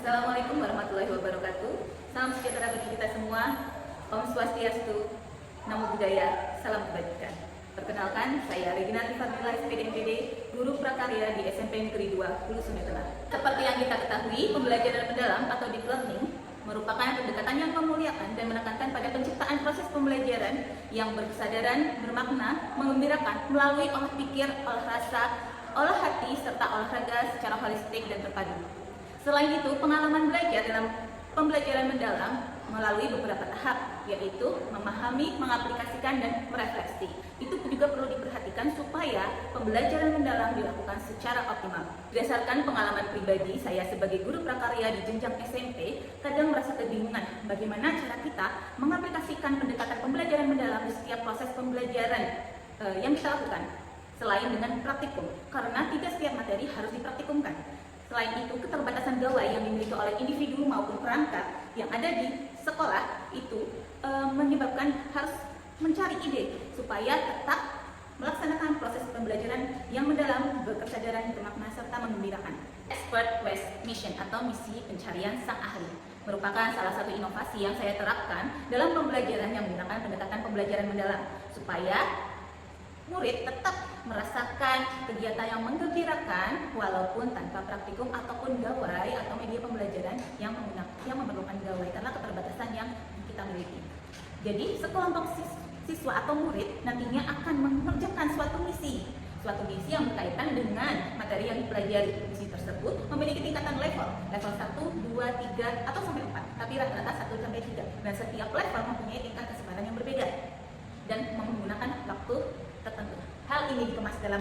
Assalamualaikum warahmatullahi wabarakatuh. Salam sejahtera bagi kita semua. Om Swastiastu, Namo Buddhaya, salam kebajikan. Perkenalkan, saya Regina Tifadila, SPDMPD, guru prakarya di SMP Negeri 2, Hulu Sungai Tengah. Seperti yang kita ketahui, pembelajaran mendalam atau deep learning merupakan pendekatan yang memuliakan dan menekankan pada penciptaan proses pembelajaran yang berkesadaran, bermakna, menggembirakan melalui olah pikir, olah rasa, olah hati, serta olah raga secara holistik dan terpadu. Selain itu, pengalaman belajar dalam pembelajaran mendalam melalui beberapa tahap, yaitu memahami, mengaplikasikan, dan merefleksi. Itu juga perlu diperhatikan supaya pembelajaran mendalam dilakukan secara optimal. Berdasarkan pengalaman pribadi, saya sebagai guru prakarya di jenjang SMP, kadang merasa kebingungan bagaimana cara kita mengaplikasikan pendekatan pembelajaran mendalam di setiap proses pembelajaran yang kita lakukan, selain dengan praktikum, karena tidak setiap materi harus dipraktikumkan. Selain itu, keterbatasan gawai yang dimiliki oleh individu maupun perangkat yang ada di sekolah itu menyebabkan harus mencari ide supaya tetap melaksanakan proses pembelajaran yang mendalam, berkesadaran, bermakna, serta menggembirakan. Expert Quest Mission atau misi pencarian sang ahli merupakan salah satu inovasi yang saya terapkan dalam pembelajaran yang menggunakan pendekatan pembelajaran mendalam supaya murid tetap merasakan kegiatan yang menggembirakan walaupun tanpa praktikum ataupun gawai atau media pembelajaran yang memerlukan gawai karena keterbatasan yang kita miliki. Jadi sekelompok siswa atau murid nantinya akan mengerjakan suatu misi yang berkaitan dengan materi yang dipelajari. Misi tersebut memiliki tingkatan level 1, 2, 3, atau sampai 4, tapi rata-rata 1 sampai 3. Dan setiap level mempunyai tingkat kesulitan yang berbeda dan menggunakan waktu tertentu. Hal ini dikemas dalam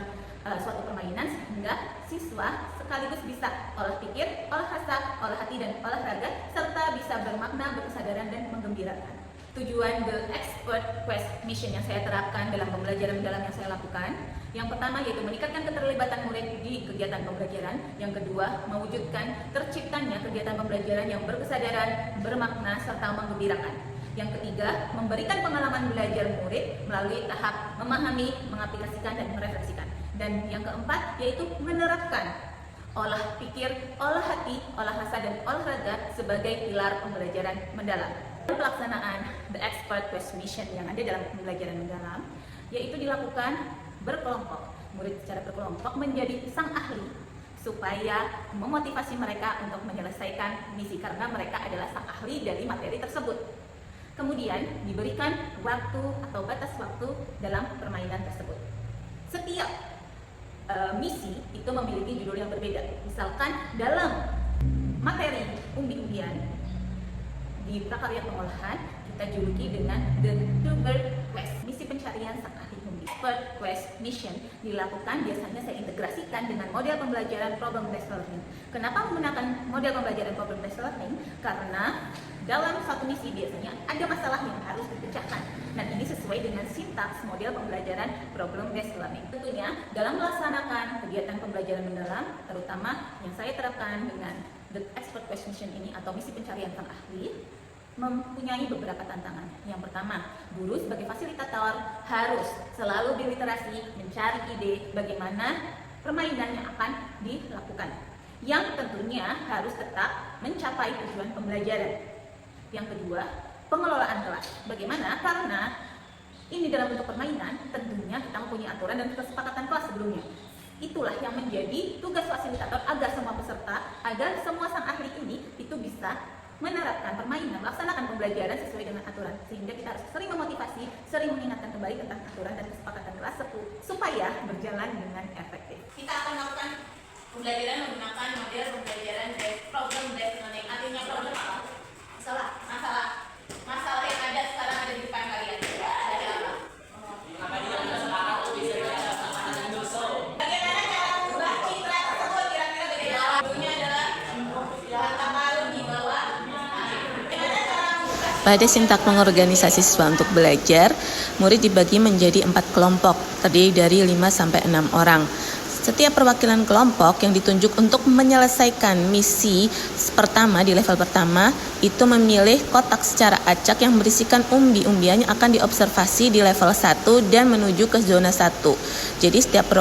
suatu permainan sehingga siswa sekaligus bisa olah pikir, olah rasa, olah hati, dan olah raga, serta bisa bermakna, berkesadaran, dan menggembirakan. Tujuan The Expert Quest Mission yang saya terapkan dalam pembelajaran mendalam yang saya lakukan, yang pertama yaitu meningkatkan keterlibatan murid di kegiatan pembelajaran. Yang kedua, mewujudkan terciptanya kegiatan pembelajaran yang berkesadaran, bermakna, serta menggembirakan. Yang ketiga, memberikan pengalaman belajar murid melalui tahap memahami, mengaplikasikan, dan merefleksikan. Dan yang keempat, yaitu menerapkan olah pikir, olah hati, olah rasa, dan olah raga sebagai pilar pembelajaran mendalam. Pelaksanaan The Expert Quest Mission yang ada dalam pembelajaran mendalam, yaitu dilakukan berkelompok. Murid secara berkelompok menjadi sang ahli supaya memotivasi mereka untuk menyelesaikan misi karena mereka adalah sang ahli dari materi tersebut. Kemudian diberikan waktu atau batas waktu dalam permainan tersebut. Setiap misi itu memiliki judul yang berbeda. Misalkan dalam materi umbi-umbian di prakarya pengolahan kita juluki dengan The Two-Bird Quest, misi pencarian sang ahli umbi. Expert Quest Mission dilakukan biasanya saya integrasikan dengan model pembelajaran problem-based learning. Kenapa menggunakan model pembelajaran problem-based learning? Karena dalam satu misi biasanya ada masalah yang harus dipecahkan. Dan ini sesuai dengan sintaks model pembelajaran problem-based learning. Tentunya dalam melaksanakan kegiatan pembelajaran mendalam, terutama yang saya terapkan dengan The Expert Quest Mission ini atau misi pencarian sang ahli, mempunyai beberapa tantangan. Yang pertama, guru sebagai fasilitator harus selalu berliterasi, mencari ide bagaimana permainan yang akan dilakukan, yang tentunya harus tetap mencapai tujuan pembelajaran. Yang kedua, pengelolaan kelas. Bagaimana? Karena ini dalam bentuk permainan, tentunya kita mempunyai aturan dan kesepakatan kelas sebelumnya. Itulah yang menjadi tugas fasilitator agar semua peserta, agar semua sang ahli ini itu bisa menerapkan permainan, melaksanakan pembelajaran sesuai dengan aturan. Sehingga kita harus sering memotivasi, sering mengingatkan kembali tentang aturan dan kesepakatan kelas supaya berjalan dengan efektif. Kita akan melakukan pembelajaran menggunakan model pembelajaran problem-based learning. Artinya problem apa? Masalah yang ada sekarang ada di depan kalian. Ada apa? Bagaimana cara mengubah citra tersebut kira-kira bagaimana? Dulunya adalah harta karun di bawah. Pada sintak pengorganisasi siswa untuk belajar, murid dibagi menjadi 4 kelompok, terdiri dari 5-6 orang. Setiap perwakilan kelompok yang ditunjuk untuk menyelesaikan misi pertama di level pertama itu memilih kotak secara acak yang berisikan umbi-umbian yang akan diobservasi di level 1 dan menuju ke zona 1. Jadi setiap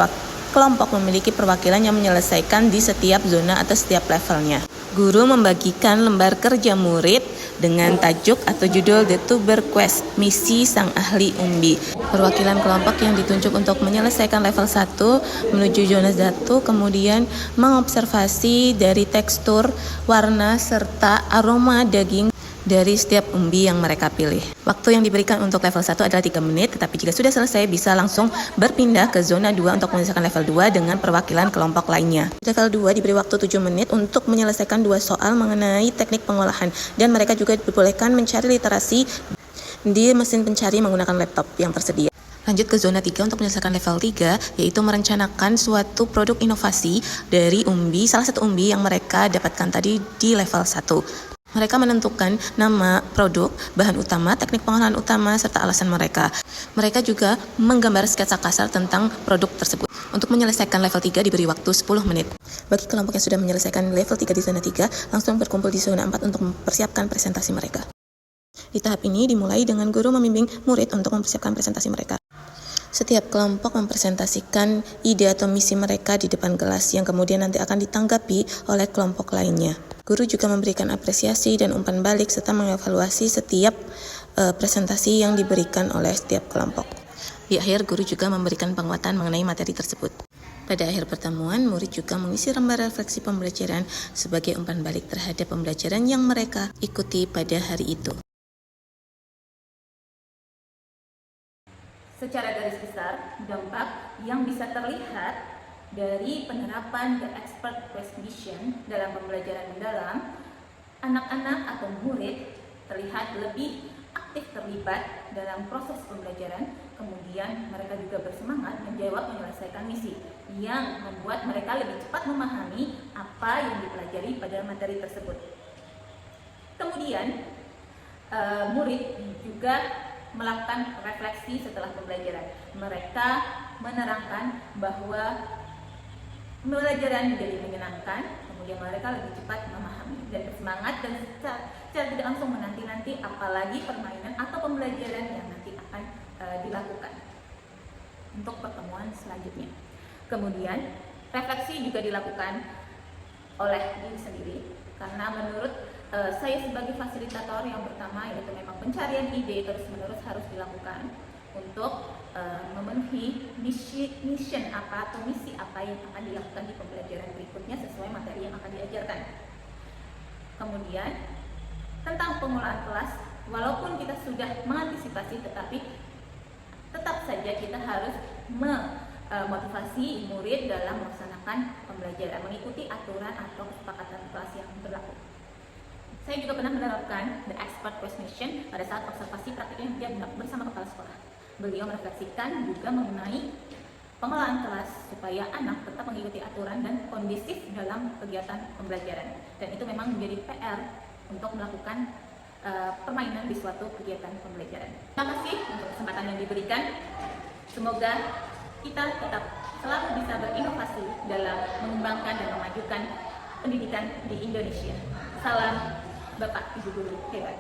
kelompok memiliki perwakilan yang menyelesaikan di setiap zona atau setiap levelnya. Guru membagikan lembar kerja murid dengan tajuk atau judul The Tuber Quest, Misi Sang Ahli Umbi. Perwakilan kelompok yang ditunjuk untuk menyelesaikan level 1 menuju zona 1, kemudian mengobservasi dari tekstur, warna, serta aroma daging dari setiap umbi yang mereka pilih. Waktu yang diberikan untuk level 1 adalah 3 menit, tetapi jika sudah selesai bisa langsung berpindah ke zona 2 untuk menyelesaikan level 2 dengan perwakilan kelompok lainnya. Level 2 diberi waktu 7 menit untuk menyelesaikan 2 soal mengenai teknik pengolahan, dan mereka juga diperbolehkan mencari literasi di mesin pencari menggunakan laptop yang tersedia. Lanjut ke zona 3 untuk menyelesaikan level 3, yaitu merencanakan suatu produk inovasi dari umbi, salah satu umbi yang mereka dapatkan tadi di level 1. Mereka menentukan nama produk, bahan utama, teknik pengolahan utama, serta alasan mereka. Mereka juga menggambar sketsa kasar tentang produk tersebut. Untuk menyelesaikan level 3 diberi waktu 10 menit. Bagi kelompok yang sudah menyelesaikan level 3 di zona 3, langsung berkumpul di zona 4 untuk mempersiapkan presentasi mereka. Di tahap ini dimulai dengan guru membimbing murid untuk mempersiapkan presentasi mereka. Setiap kelompok mempresentasikan ide atau misi mereka di depan kelas yang kemudian nanti akan ditanggapi oleh kelompok lainnya. Guru juga memberikan apresiasi dan umpan balik serta mengevaluasi setiap presentasi yang diberikan oleh setiap kelompok. Di akhir, guru juga memberikan penguatan mengenai materi tersebut. Pada akhir pertemuan, murid juga mengisi lembar refleksi pembelajaran sebagai umpan balik terhadap pembelajaran yang mereka ikuti pada hari itu. Secara garis besar, dampak yang bisa terlihat dari penerapan The Expert Quest Mission dalam pembelajaran mendalam, anak-anak atau murid terlihat lebih aktif terlibat dalam proses pembelajaran, kemudian mereka juga bersemangat menjawab menyelesaikan misi yang membuat mereka lebih cepat memahami apa yang dipelajari pada materi tersebut. Kemudian, murid juga melakukan refleksi setelah pembelajaran. Mereka menerangkan bahwa pembelajaran menjadi menyenangkan, kemudian mereka lebih cepat memahami dan bersemangat dan secara tidak langsung menanti-nanti apalagi permainan atau pembelajaran yang nanti akan dilakukan untuk pertemuan selanjutnya. Kemudian refleksi juga dilakukan oleh diri sendiri karena menurut saya sebagai fasilitator yang pertama yaitu memang pencarian ide terus-menerus harus dilakukan untuk memenuhi mission apa atau misi apa yang akan dilakukan di pembelajaran berikutnya sesuai materi yang akan diajarkan. Kemudian tentang pengolahan kelas, walaupun kita sudah mengantisipasi tetapi tetap saja kita harus memotivasi murid dalam melaksanakan pembelajaran, mengikuti aturan atau kesepakatan kelas yang berlaku. Saya juga pernah menerapkan The Expert Quest Mission pada saat observasi praktik yang dia bersama kepala sekolah. Beliau merefleksikan juga mengenai pengolahan kelas supaya anak tetap mengikuti aturan dan kondusif dalam kegiatan pembelajaran. Dan itu memang menjadi PR untuk melakukan permainan di suatu kegiatan pembelajaran. Terima kasih untuk kesempatan yang diberikan. Semoga kita tetap selalu bisa berinovasi dalam mengembangkan dan memajukan pendidikan di Indonesia. Salam Bapak Ibu Guru hebat.